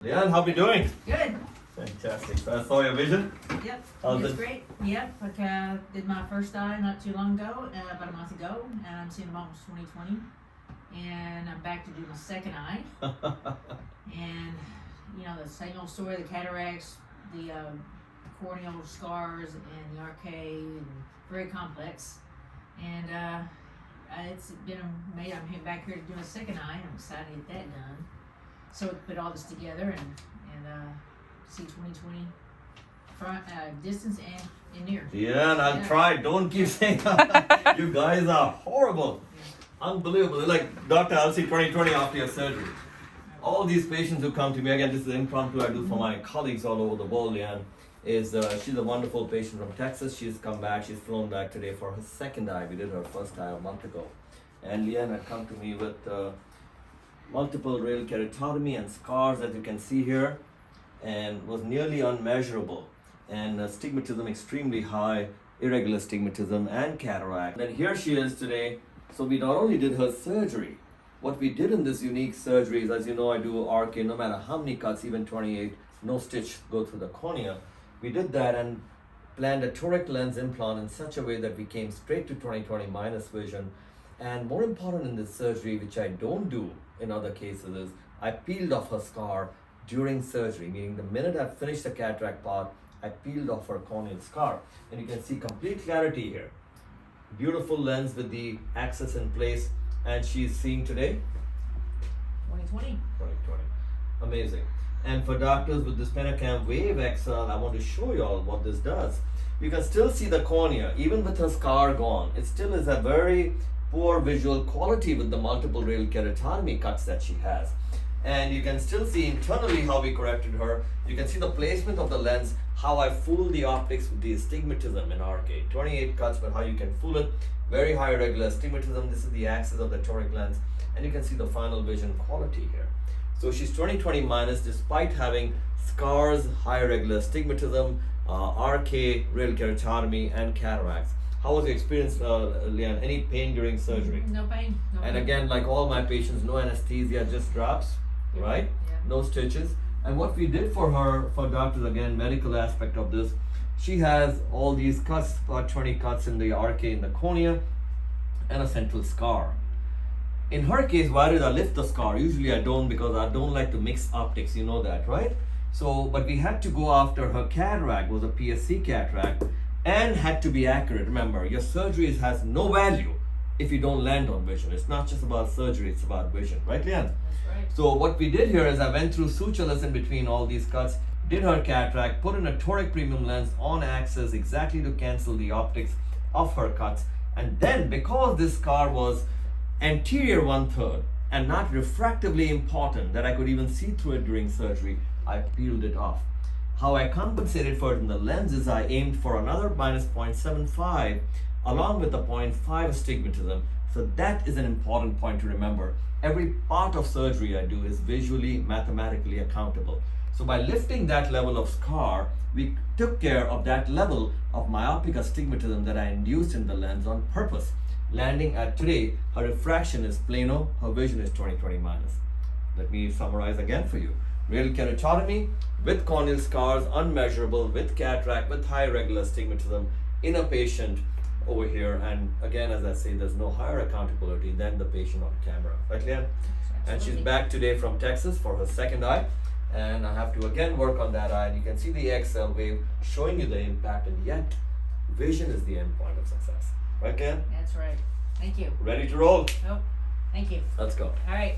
Leanne, how are you doing? Good. Fantastic. So I saw your vision. Yep. How's It's it? great. Yep. Did my first eye not too long ago, about a month ago, and I'm seeing about 20/20. And I'm back to do my second eye. And you know the same old story: the cataracts, the corneal scars, and the arcade, and very complex. And it's been amazing. I'm back here to do a second eye. I'm excited to get that done. So we put all this together and see 20/20 front, distance and near. Yeah, and I'll try. Don't keep saying you guys are horrible. Unbelievable. Like Dr. I'll see 20/20 after your surgery. All these patients who come to me, again, this is impromptu I do for my colleagues all over the world, Leanne, is she's a wonderful patient from Texas. She's come back, she's flown back today for her second eye. We did her first eye a month ago. And Leanne had come to me with multiple rail keratotomy and scars, as you can see here, and was nearly unmeasurable. And astigmatism extremely high, irregular astigmatism and cataract. And here she is today. So we not only did her surgery, what we did in this unique surgery is, as you know, I do RK, no matter how many cuts, even 28, no stitch go through the cornea. We did that and planned a toric lens implant in such a way that we came straight to 20/20 minus vision. And more important in this surgery, which I don't do in other cases, is I peeled off her scar during surgery, meaning the minute I finished the cataract part, I peeled off her corneal scar. And you can see complete clarity here. Beautiful lens with the axis in place, and she's seeing today 20/20. 20/20. Amazing. And for doctors with this Penacam Wave XL, I want to show you all what this does. You can still see the cornea, even with her scar gone. It still is a very poor visual quality with the multiple rail keratotomy cuts that she has. And you can still see internally how we corrected her. You can see the placement of the lens, how I fooled the optics with the astigmatism in RK. 28 cuts, but how you can fool it. Very high regular astigmatism. This is the axis of the toric lens. And you can see the final vision quality here. So she's 20/20 minus despite having scars, high regular astigmatism, RK, rail keratotomy, and cataracts. How was your experience, Leanne? Any pain during surgery? No pain. No And pain. again, like all my patients, no anesthesia, just drops, right? Yeah. No stitches. And what we did for her, for doctors, again, medical aspect of this, she has all these cuts, about 20 cuts in the RK in the cornea, and a central scar. In her case, why did I lift the scar? Usually I don't, because I don't like to mix optics, you know that, right? So, but we had to go after her cataract, was a PSC cataract, and had to be accurate. Remember, your surgery has no value if you don't land on vision. It's not just about surgery, it's about vision, right, Leanne? That's right. So what we did here is I went through sutureless in between all these cuts, did her cataract, put in a toric premium lens on axis exactly to cancel the optics of her cuts. And then because this scar was anterior 1/3 and not refractively important that I could even see through it during surgery, I peeled it off. How I compensated for it in the lens is I aimed for another minus 0.75 along with the 0.5 astigmatism. So that is an important point to remember. Every part of surgery I do is visually, mathematically accountable. So by lifting that level of scar, we took care of that level of myopic astigmatism that I induced in the lens on purpose. Landing at today, her refraction is plano, her vision is 20/20 minus. Let me summarize again for you. Rail keratotomy with corneal scars, unmeasurable, with cataract, with high regular astigmatism in a patient over here. And again, as I say, there's no higher accountability than the patient on camera. Right, Leanne? And she's back today from Texas for her second eye. And I have to again work on that eye. And you can see the XL wave showing you the impact, and yet vision is the end point of success. Right, Leanne? That's right. Thank you. Ready to roll? Oh, thank you. Let's go. All right.